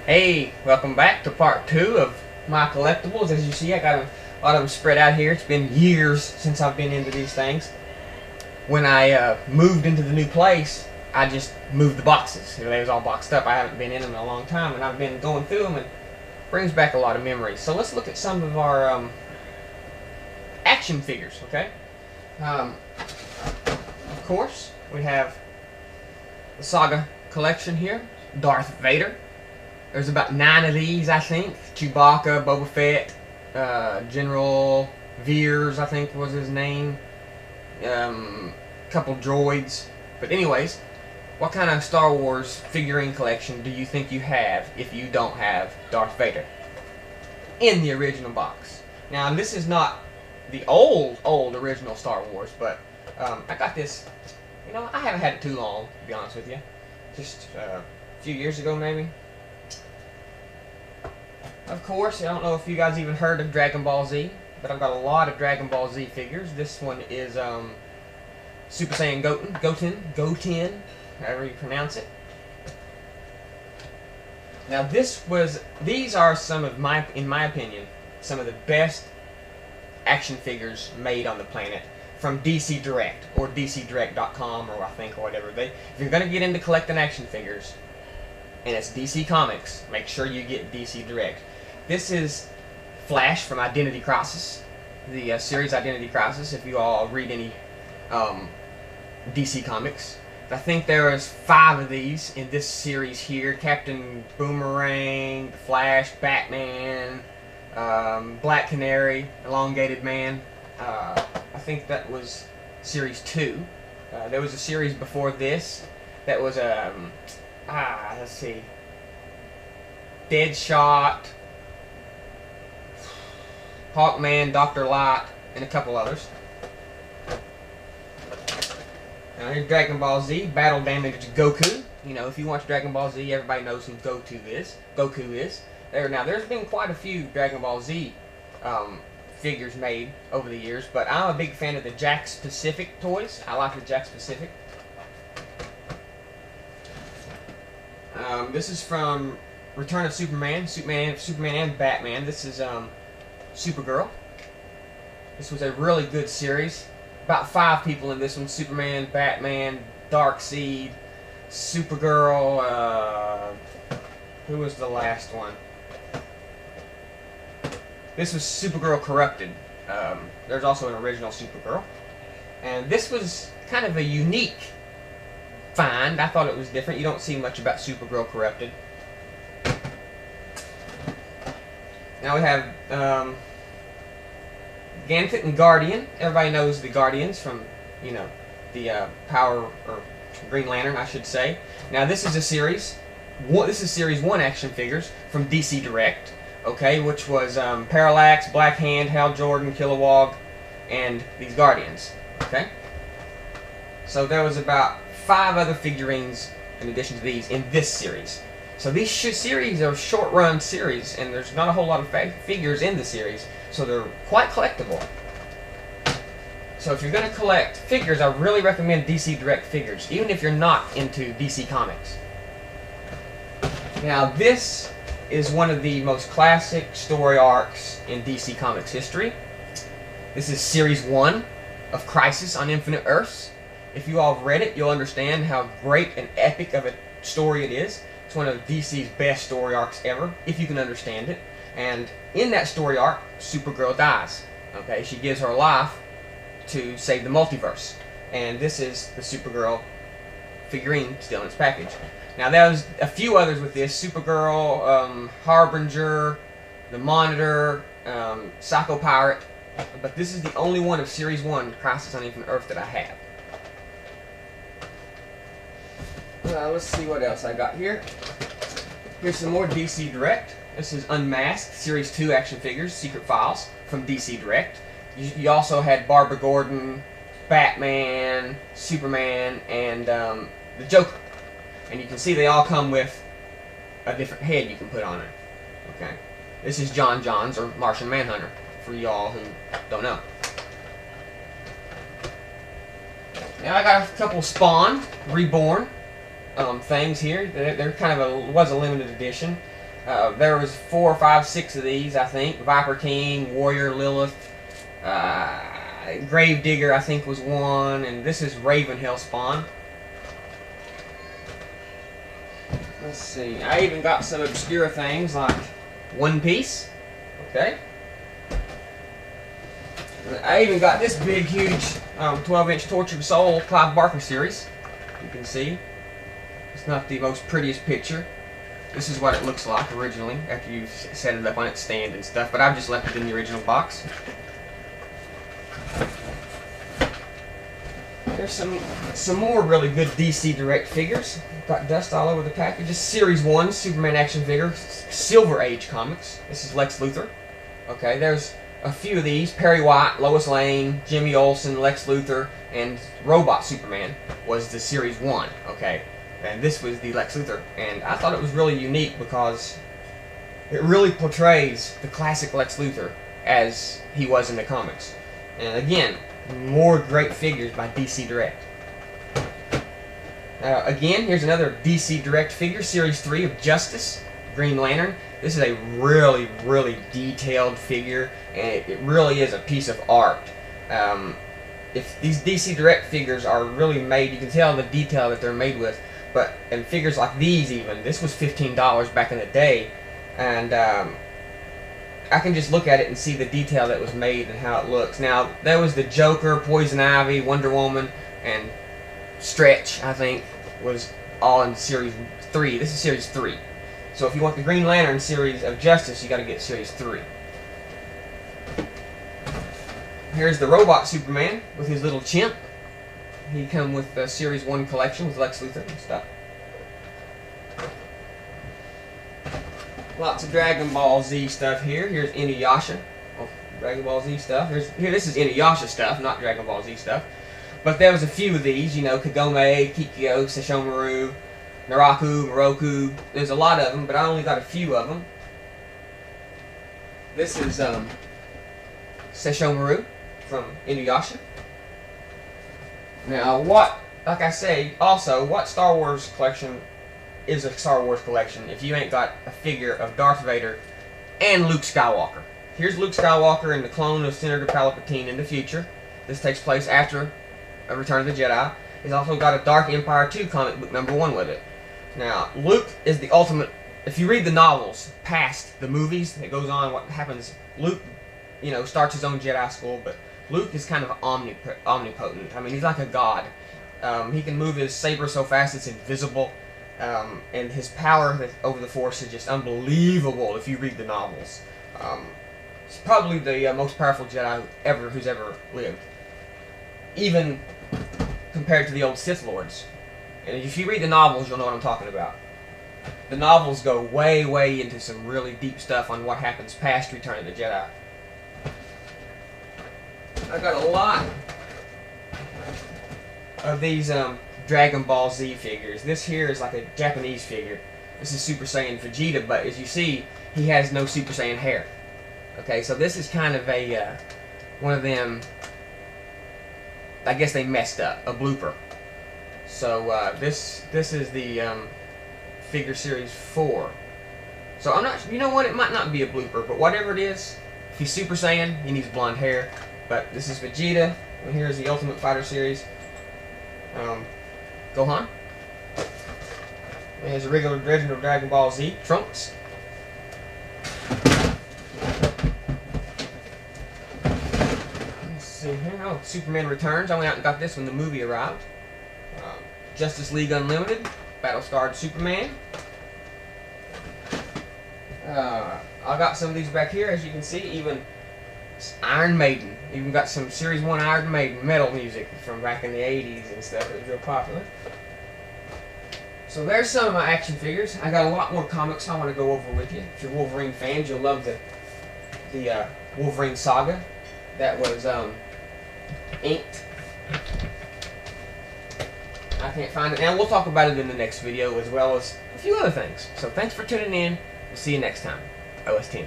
Hey, welcome back to part 2 of my collectibles. As you see, I got a lot of them spread out here. It's been years since I've been into these things. When I moved into the new place, I just moved the boxes. They was all boxed up. I haven't been in them in a long time, and I've been going through them, and it brings back a lot of memories. So let's look at some of our action figures, okay? Of course, we have the Saga collection here. Darth Vader. There's about 9 of these, I think. Chewbacca, Boba Fett, General Veers, I think was his name. Couple droids. But anyways, what kind of Star Wars figurine collection do you think you have if you don't have Darth Vader in the original box? Now, this is not the old original Star Wars, but I got this, I haven't had it too long, to be honest with you. Just a few years ago, maybe. Of course, I don't know if you guys even heard of Dragon Ball Z, but I've got a lot of Dragon Ball Z figures. This one is Super Saiyan Goten, however you pronounce it. Now these are some of in my opinion, some of the best action figures made on the planet from DC Direct or DCDirect.com or whatever. If you're gonna get into collecting action figures, and it's DC Comics, make sure you get DC Direct. This is Flash from Identity Crisis, the series Identity Crisis, if you all read any DC Comics. I think there is 5 of these in this series here. Captain Boomerang, Flash, Batman, Black Canary, Elongated Man. I think that was series 2. There was a series before this that was let's see, Deadshot, Hawkman, Dr. Light, and a couple others. Now here's Dragon Ball Z, Battle Damaged Goku. If you watch Dragon Ball Z, everybody knows who Goku is. Now there's been quite a few Dragon Ball Z figures made over the years, but I'm a big fan of the Jakks Pacific toys. I like the Jakks Pacific. This is from Return of Superman and Batman. This is Supergirl. This was a really good series. About 5 people in this one: Superman, Batman, Darkseid, Supergirl. Who was the last one? This was Supergirl Corrupted. There's also an original Supergirl, and this was kind of a unique find. I thought it was different. You don't see much about Supergirl Corrupted. Now we have Ganthet and Guardian. Everybody knows the Guardians from, the Power, or Green Lantern, I should say. Now this is a series. This is Series 1 action figures from DC Direct, okay, which was Parallax, Black Hand, Hal Jordan, Kilowog, and these Guardians, okay? So there was about 5 other figurines in addition to these in this series. So these series are short-run series, and there's not a whole lot of figures in the series, so they're quite collectible. So if you're going to collect figures, I really recommend DC Direct figures, even if you're not into DC Comics. Now this is one of the most classic story arcs in DC Comics history. This is Series 1 of Crisis on Infinite Earths. If you all have read it, you'll understand how great and epic of a story it is. It's one of DC's best story arcs ever, if you can understand it. And in that story arc, Supergirl dies. Okay, she gives her life to save the multiverse. And this is the Supergirl figurine still in its package. Now there was a few others with this: Supergirl, Harbinger, the Monitor, Psycho Pirate. But this is the only one of Series 1, Crisis on Infinite Earth, that I have. Let's see what else I got here. Here's some more DC Direct. This is Unmasked, Series 2 action figures, Secret Files, from DC Direct. You also had Barbara Gordon, Batman, Superman, and the Joker. And you can see they all come with a different head you can put on it. Okay. This is John Johns, or Martian Manhunter, for y'all who don't know. Now I got a couple Spawn Reborn things here. They're kind of was a limited edition. There was 4 or 5, 6 of these, I think. Viper King, Warrior, Lilith, Gravedigger, I think, was one, and this is Raven Hellspawn. Let's see. I even got some obscure things like One Piece. Okay. I even got this big, huge 12-inch Tortured Soul Clive Barker series. You can see. It's not the most prettiest picture. This is what it looks like originally after you've set it up on its stand and stuff, but I've just left it in the original box. There's some more really good DC Direct figures. Got dust all over the package. This is Series 1 Superman action figure, Silver Age comics. This is Lex Luthor. Okay, there's a few of these. Perry White, Lois Lane, Jimmy Olsen, Lex Luthor, and Robot Superman was the Series 1. Okay, and this was the Lex Luthor. And I thought it was really unique because it really portrays the classic Lex Luthor as he was in the comics. And again, more great figures by DC Direct. Again, here's another DC Direct figure, Series 3 of Justice, Green Lantern. This is a really, really detailed figure, and it really is a piece of art. If these DC Direct figures are really made, you can tell the detail that they're made with. And figures like these even, this was $15 back in the day, and I can just look at it and see the detail that was made and how it looks. Now, there was the Joker, Poison Ivy, Wonder Woman, and Stretch, I think, was all in Series 3. This is Series 3. So if you want the Green Lantern series of Justice, you got to get Series 3. Here's the Robot Superman with his little chimp. He come with the Series 1 collection with Lex Luthor and stuff. Lots of Dragon Ball Z stuff here. Here's Inuyasha. Oh, Dragon Ball Z stuff. This is Inuyasha stuff, not Dragon Ball Z stuff. But there was a few of these, you know, Kagome, Kikyo, Sesshomaru, Naraku, Moroku. There's a lot of them, but I only got a few of them. This is Sesshomaru from Inuyasha. Now, like I say, also, what Star Wars collection is a Star Wars collection if you ain't got a figure of Darth Vader and Luke Skywalker? Here's Luke Skywalker and the clone of Senator Palpatine in the future. This takes place after Return of the Jedi. He's also got a Dark Empire 2 comic book #1 with it. Now, Luke is the ultimate. If you read the novels past the movies, it goes on what happens. Luke, you know, starts his own Jedi school, but Luke is kind of omnipotent. I mean, he's like a god. He can move his saber so fast it's invisible, and his power over the Force is just unbelievable if you read the novels. He's probably the most powerful Jedi who's ever lived, even compared to the old Sith Lords. And if you read the novels, you'll know what I'm talking about. The novels go way, way into some really deep stuff on what happens past Return of the Jedi. I got a lot of these Dragon Ball Z figures. This here is like a Japanese figure. This is Super Saiyan Vegeta, but as you see, he has no Super Saiyan hair. Okay, so this is kind of a one of them. I guess they messed up, a blooper. So this is the figure Series 4. So I'm not. You know what? It might not be a blooper, but whatever it is, if he's Super Saiyan, he needs blonde hair. But this is Vegeta, and here's the Ultimate Fighter series. Gohan. There's a regular Dragon Ball Z. Trunks. Let's see here. Oh, Superman Returns. I went out and got this when the movie arrived. Justice League Unlimited. Battle-scarred Superman. I got some of these back here, as you can see. Even Iron Maiden. Even got some Series 1 Iron Maiden metal music from back in the 80s and stuff. It was real popular. So there's some of my action figures. I got a lot more comics I want to go over with you. If you're Wolverine fans, you'll love the Wolverine Saga that was inked. I can't find it now. We'll talk about it in the next video as well as a few other things. So thanks for tuning in. We'll see you next time. OS10.